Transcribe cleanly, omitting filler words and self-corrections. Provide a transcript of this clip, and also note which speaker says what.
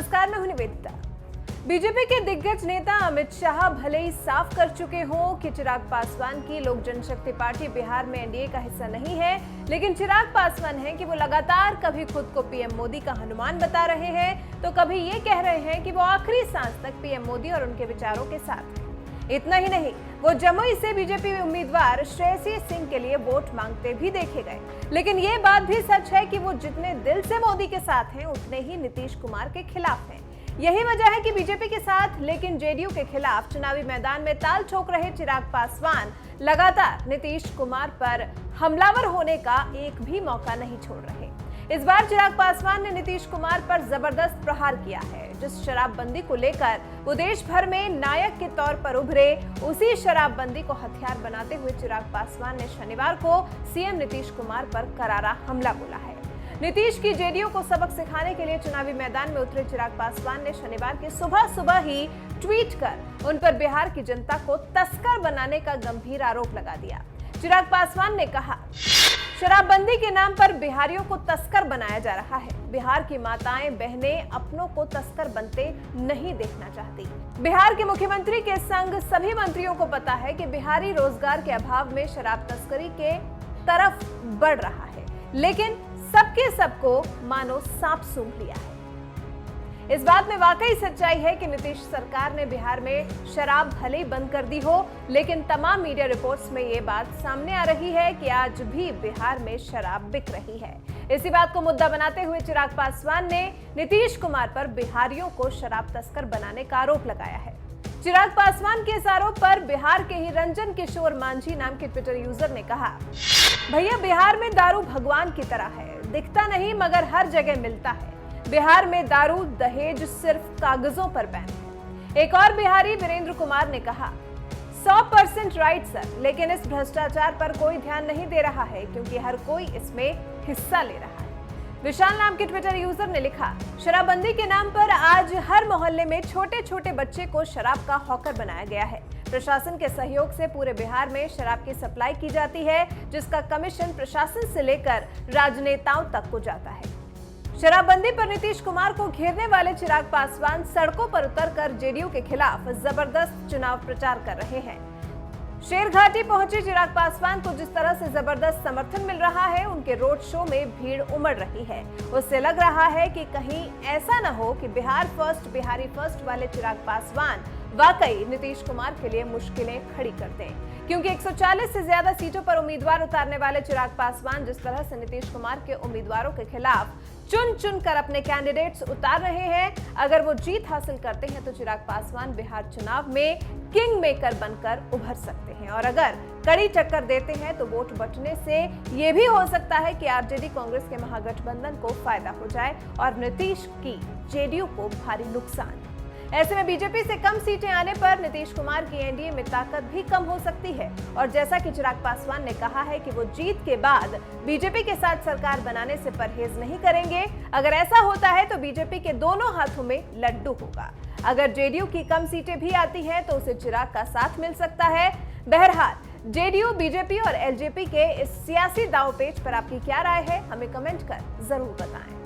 Speaker 1: नमस्कार, मैं हूं निवेदिता। बीजेपी के दिग्गज नेता अमित शाह भले ही साफ कर चुके हों कि चिराग पासवान की लोक जनशक्ति पार्टी बिहार में एनडीए का हिस्सा नहीं है, लेकिन चिराग पासवान है कि वो लगातार कभी खुद को पीएम मोदी का हनुमान बता रहे हैं तो कभी ये कह रहे हैं कि वो आखिरी सांस तक पीएम मोदी और उनके विचारों के साथ हैं। इतना ही नहीं, वो जमुई से बीजेपी उम्मीदवार श्रेयसी सिंह के लिए वोट मांगते भी देखे गए। लेकिन ये बात भी सच है कि वो जितने दिल से मोदी के साथ हैं, उतने ही नीतीश कुमार के खिलाफ हैं। यही वजह है कि बीजेपी के साथ लेकिन जेडीयू के खिलाफ चुनावी मैदान में ताल ठोक रहे चिराग पासवान लगातार नीतीश कुमार पर हमलावर होने का एक भी मौका नहीं छोड़ रहे। इस बार चिराग पासवान ने नीतीश कुमार पर जबरदस्त प्रहार किया है। जिस शराबबंदी को लेकर वो देश भर में नायक के तौर पर उभरे, उसी शराबबंदी को हथियार बनाते हुए चिराग पासवान ने शनिवार को सीएम नीतीश कुमार पर करारा हमला बोला है। नीतीश की जेडीयू को सबक सिखाने के लिए चुनावी मैदान में उतरे चिराग पासवान ने शनिवार की सुबह ही ट्वीट कर उन पर बिहार की जनता को तस्कर बनाने का गंभीर आरोप लगा दिया। चिराग पासवान ने कहा, शराबबंदी के नाम पर बिहारियों को तस्कर बनाया जा रहा है। बिहार की माताएं बहनें अपनों को तस्कर बनते नहीं देखना चाहती। बिहार के मुख्यमंत्री के संग सभी मंत्रियों को पता है कि बिहारी रोजगार के अभाव में शराब तस्करी के तरफ बढ़ रहा है, लेकिन सबके सबको मानो सांप सूंघ लिया है। इस बात में वाकई सच्चाई है कि नीतीश सरकार ने बिहार में शराब भले ही बंद कर दी हो, लेकिन तमाम मीडिया रिपोर्ट्स में ये बात सामने आ रही है कि आज भी बिहार में शराब बिक रही है। इसी बात को मुद्दा बनाते हुए चिराग पासवान ने नीतीश कुमार पर बिहारियों को शराब तस्कर बनाने का आरोप लगाया है। चिराग पासवान के इस आरोप पर बिहार के ही रंजन किशोर मांझी नाम के ट्विटर यूजर ने कहा, भैया बिहार में दारू भगवान की तरह है, दिखता नहीं मगर हर जगह मिलता है। बिहार में दारू दहेज सिर्फ कागजों पर बैन है। एक और बिहारी वीरेंद्र कुमार ने कहा, 100% राइट सर, लेकिन इस भ्रष्टाचार पर कोई ध्यान नहीं दे रहा है क्योंकि हर कोई इसमें हिस्सा ले रहा है। विशाल नाम के ट्विटर यूजर ने लिखा, शराबबंदी के नाम पर आज हर मोहल्ले में छोटे छोटे बच्चे को शराब का हॉकर बनाया गया है। प्रशासन के सहयोग से पूरे बिहार में शराब की सप्लाई की जाती है, जिसका कमीशन प्रशासन से लेकर राजनेताओं तक को जाता है। शराबबंदी पर नीतीश कुमार को घेरने वाले चिराग पासवान सड़कों पर उतरकर जेडीयू के खिलाफ जबरदस्त चुनाव प्रचार कर रहे हैं। शेरघाटी पहुंचे चिराग पासवान को जिस तरह से जबरदस्त समर्थन मिल रहा है, उनके रोड शो में भीड़ उमड़ रही है। उससे लग रहा है कि कहीं ऐसा न हो कि बिहार फर्स्ट बिहारी फर्स्ट वाले चिराग पासवान वाकई नीतीश कुमार के लिए मुश्किलें खड़ी कर दें, क्योंकि 140 से ज्यादा सीटों पर उम्मीदवार उतारने वाले चिराग पासवान जिस तरह से नीतीश कुमार के उम्मीदवारों के खिलाफ चुन चुन कर अपने कैंडिडेट्स उतार रहे हैं, अगर वो जीत हासिल करते हैं तो चिराग पासवान बिहार चुनाव में किंग मेकर बनकर उभर सकते हैं। और अगर कड़ी टक्कर देते हैं तो वोट बंटने से ये भी हो सकता है कि आरजेडी कांग्रेस के महागठबंधन को फायदा हो जाए और नीतीश की जेडीयू को भारी नुकसान। ऐसे में बीजेपी से कम सीटें आने पर नीतीश कुमार की एनडीए में ताकत भी कम हो सकती है। और जैसा कि चिराग पासवान ने कहा है कि वो जीत के बाद बीजेपी के साथ सरकार बनाने से परहेज नहीं करेंगे। अगर ऐसा होता है तो बीजेपी के दोनों हाथों में लड्डू होगा। अगर जेडीयू की कम सीटें भी आती हैं तो उसे चिराग का साथ मिल सकता है। बहरहाल, जेडीयू, बीजेपी और एलजेपी के इस सियासी दांवपेच पर आपकी क्या राय है, हमें कमेंट कर जरूर बताएं।